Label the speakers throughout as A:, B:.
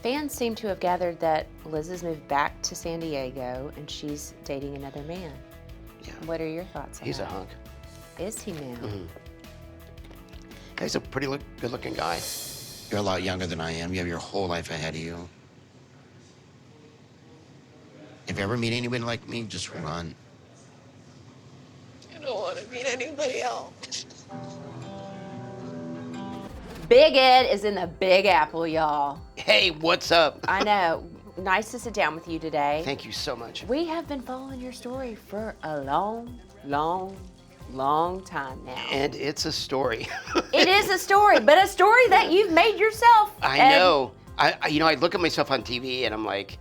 A: Fans seem to have gathered that Liz has moved back to San Diego and she's dating another man.
B: Yeah.
A: What are your thoughts on
B: He's
A: that?
B: a hunk.
A: Is he now?
B: Mm-hmm. He's a pretty good-looking guy.
C: You're a lot younger than I am. You have your whole life ahead of you. If you ever meet anybody like me, just run.
D: I don't want to meet anybody else.
A: Big Ed is in the Big Apple, y'all.
B: Hey, what's up?
A: I know. Nice to sit down with you today.
B: Thank you so much.
A: We have been following your story for a long time now.
B: And it's a story.
A: It is a story, but a story that you've made yourself.
B: I know. I look at myself on TV and I'm like,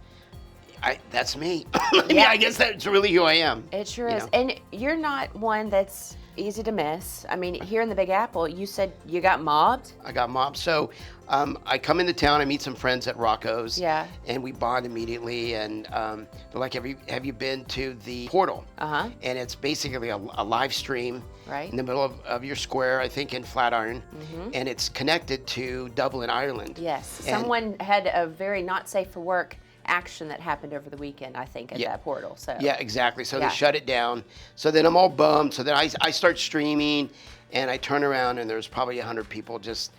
B: that's me. Yeah, I guess that's really who I am.
A: It sure is. And you're not one that's easy to miss. I mean, here in the Big Apple, you said you got mobbed.
B: I got mobbed. So I come into town, I meet some friends at Rocco's.
A: Yeah.
B: And we bond immediately. And they're like, have you been to the portal?
A: Uh-huh.
B: And it's basically a live stream
A: Right.
B: in the middle of your square, I think in Flatiron. Mm-hmm. And it's connected to Dublin, Ireland.
A: Yes.
B: And
A: Someone had a very not safe for work action that happened over the weekend, I think, at that portal. So
B: yeah, exactly. So they shut it down. So then I'm all bummed. So then I start streaming, and I turn around, and there's probably 100 people just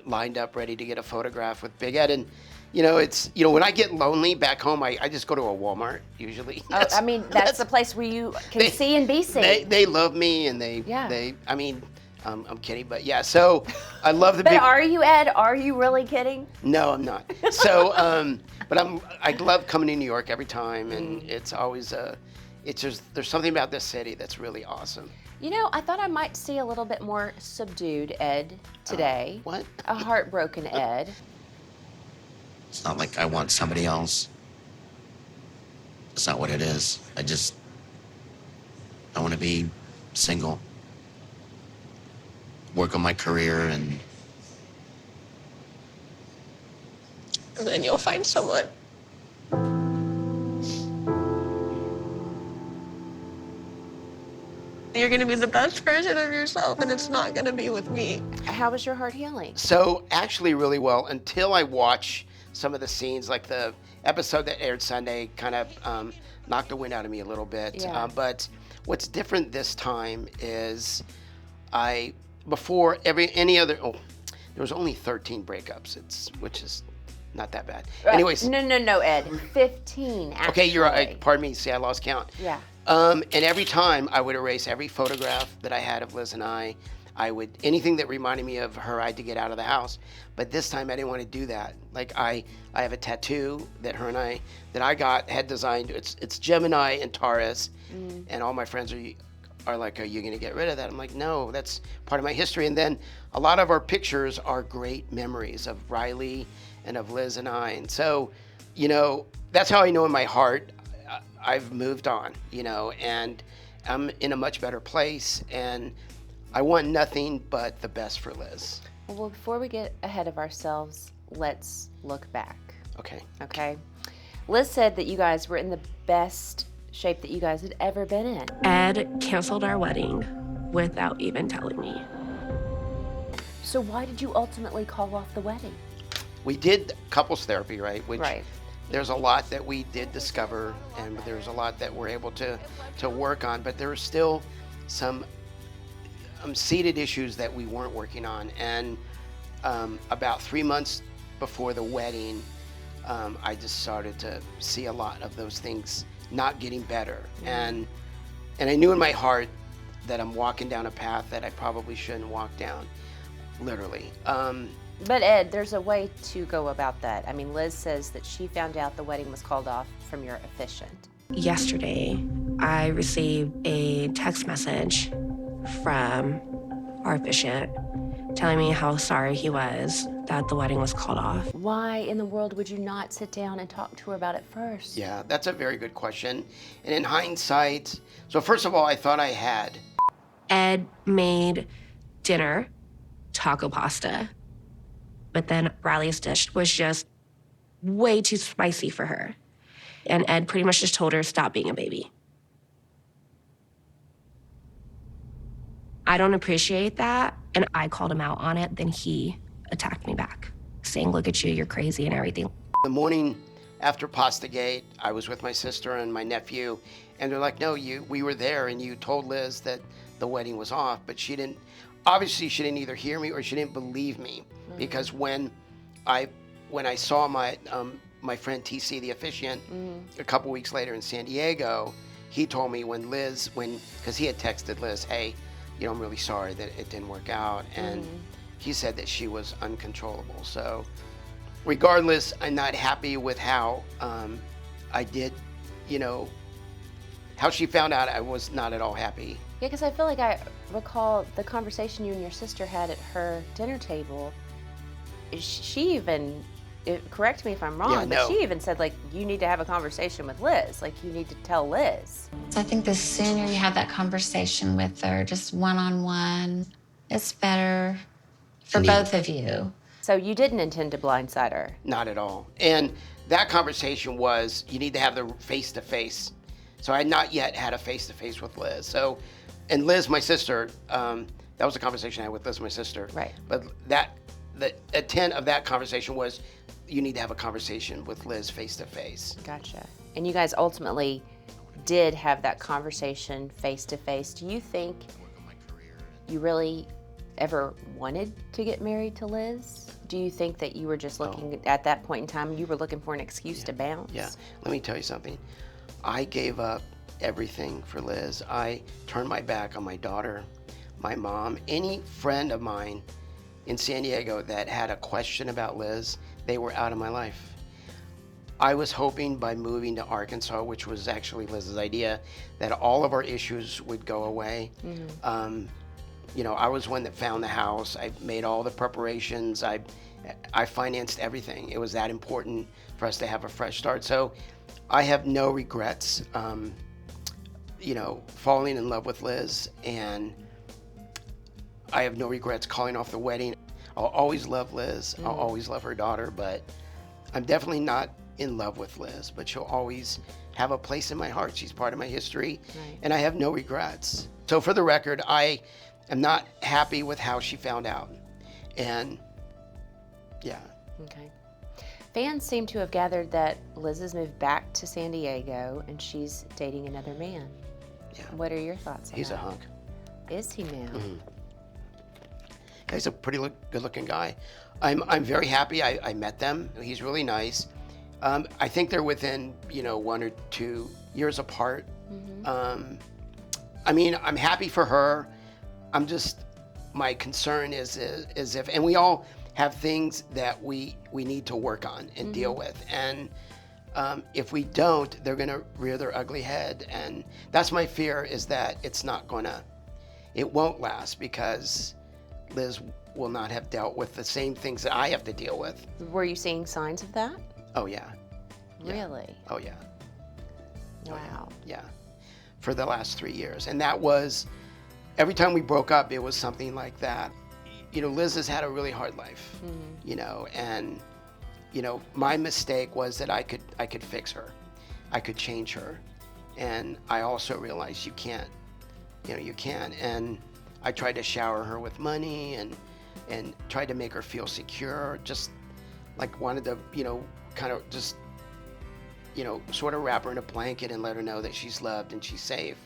B: lined up ready to get a photograph with Big Ed. And it's when I get lonely back home, I just go to a Walmart usually.
A: That's the place where you can see and be seen.
B: They love me, and I'm kidding, but yeah. So I love the.
A: But are you, Ed? Are you really kidding?
B: No, I'm not. So, but I love coming to New York every time, and it's always there's something about this city that's really awesome.
A: I thought I might see a little bit more subdued Ed today.
B: What?
A: A heartbroken Ed.
C: It's not like I want somebody else. It's not what it is. I want to be single. Work on my career and
D: then you'll find someone. You're going to be the best version of yourself, and it's not going to be with me.
A: How was your heart healing?
B: So actually really well until I watch some of the scenes, like the episode that aired Sunday kind of knocked the wind out of me a little bit.
A: Yeah.
B: But what's different this time is before any other, there was only 13 breakups, which is not that bad. Anyways.
A: No, Ed. 15, actually.
B: Okay, you're right. Pardon me. See, I lost count.
A: Yeah.
B: And every time I would erase every photograph that I had of Liz and I would, anything that reminded me of her, I had to get out of the house. But this time I didn't want to do that. Like I have a tattoo that I got, had designed. It's Gemini and Taurus. And all my friends are like, are you going to get rid of that? I'm like, no, that's part of my history. And then a lot of our pictures are great memories of Riley and of Liz and I. And so, that's how I know in my heart I've moved on, and I'm in a much better place. And I want nothing but the best for Liz.
A: Well, before we get ahead of ourselves, let's look back. Okay. Liz said that you guys were in the best shape that you guys had ever been in.
E: Ed canceled our wedding without even telling me.
A: So why did you ultimately call off the wedding?
B: We did couples therapy, right?
A: Right.
B: There's a lot that we did discover, and there's a lot that we're able to work on, but there are still some seated issues that we weren't working on. And about 3 months before the wedding, I just started to see a lot of those things not getting better. And I knew in my heart that I'm walking down a path that I probably shouldn't walk down, literally.
A: But Ed, there's a way to go about that. I mean, Liz says that she found out the wedding was called off from your officiant.
E: Yesterday, I received a text message from our officiant telling me how sorry he was that the wedding was called off.
A: Why in the world would you not sit down and talk to her about it first?
B: Yeah, that's a very good question. And in hindsight, so first of all, I thought I had.
E: Ed made dinner, taco pasta, but then Riley's dish was just way too spicy for her. And Ed pretty much just told her, stop being a baby. I don't appreciate that. And I called him out on it. Then he attacked me back, saying, look at you, you're crazy and everything.
B: The morning after Pastagate, I was with my sister and my nephew, and they're like, no, we were there and you told Liz that the wedding was off, but she didn't either hear me or she didn't believe me. Because when I saw my friend TC, the officiant, a couple weeks later in San Diego, he told me because he had texted Liz, hey, I'm really sorry that it didn't work out. And he said that she was uncontrollable. So regardless, I'm not happy with how I did, how she found out. I was not at all happy.
A: Yeah, because I feel like I recall the conversation you and your sister had at her dinner table. She even, correct me if I'm wrong, but she even said, like, you need to have a conversation with Liz. Like, you need to tell Liz.
F: So I think the sooner you have that conversation with her, just one-on-one, it's better for both of you.
A: So you didn't intend to blindside her?
B: Not at all. And that conversation was, you need to have the face-to-face. So I had not yet had a face-to-face with Liz. So, and Liz, my sister, that was a conversation I had with Liz, my sister.
A: Right.
B: But the intent of that conversation was, you need to have a conversation with Liz face-to-face.
A: Gotcha. And you guys ultimately did have that conversation face-to-face. Do you think you really ever wanted to get married to Liz? Do you think that you were just looking, at that point in time, you were looking for an excuse to bounce?
B: Yeah. Let me tell you something. I gave up everything for Liz. I turned my back on my daughter, my mom, any friend of mine in San Diego that had a question about Liz, they were out of my life. I was hoping by moving to Arkansas, which was actually Liz's idea, that all of our issues would go away. I was one that found the house. I made all the preparations. I financed everything. It was that important for us to have a fresh start. So I have no regrets, falling in love with Liz, and I have no regrets calling off the wedding. I'll always love Liz. I'll always love her daughter, but I'm definitely not in love with Liz, but she'll always have a place in my heart. She's part of my history, and I have no regrets. So for the record, I am not happy with how she found out. And yeah.
A: Okay. Fans seem to have gathered that Liz has moved back to San Diego and she's dating another man.
B: Yeah.
A: What are your thoughts on
B: He's
A: that?
B: a hunk.
A: Is he now?
B: He's a pretty good-looking guy. I'm very happy. I met them. He's really nice. I think they're within 1 or 2 years apart. I'm happy for her. My concern is if, and we all have things that we need to work on and deal with, and if we don't, they're gonna rear their ugly head, and that's my fear, is that it won't last, because Liz will not have dealt with the same things that I have to deal with.
A: Were you seeing signs of that?
B: Oh yeah.
A: Really?
B: Oh yeah.
A: Wow.
B: Yeah. For the last 3 years. And that was, every time we broke up, it was something like that. Liz has had a really hard life, and, my mistake was that I could fix her. I could change her. And I also realized you can't. And I tried to shower her with money and tried to make her feel secure, just like wanted to, kind of just, sort of wrap her in a blanket and let her know that she's loved and she's safe.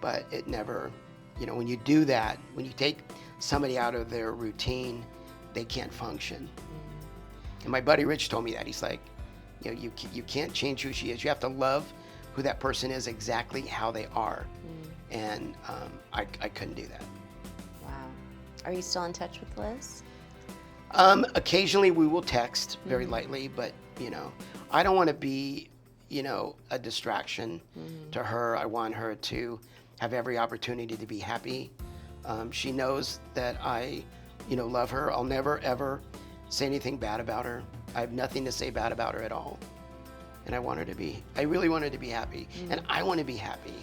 B: But it never, when you do that, when you take somebody out of their routine, they can't function. And my buddy Rich told me that. He's like, you can't change who she is. You have to love who that person is exactly how they are. And I couldn't do that.
A: Wow. Are you still in touch with Liz?
B: Occasionally we will text very lightly, but I don't want to be, a distraction to her. I want her to have every opportunity to be happy. She knows that I, love her. I'll never ever say anything bad about her. I have nothing to say bad about her at all. And I really want her to be happy. And I want to be happy.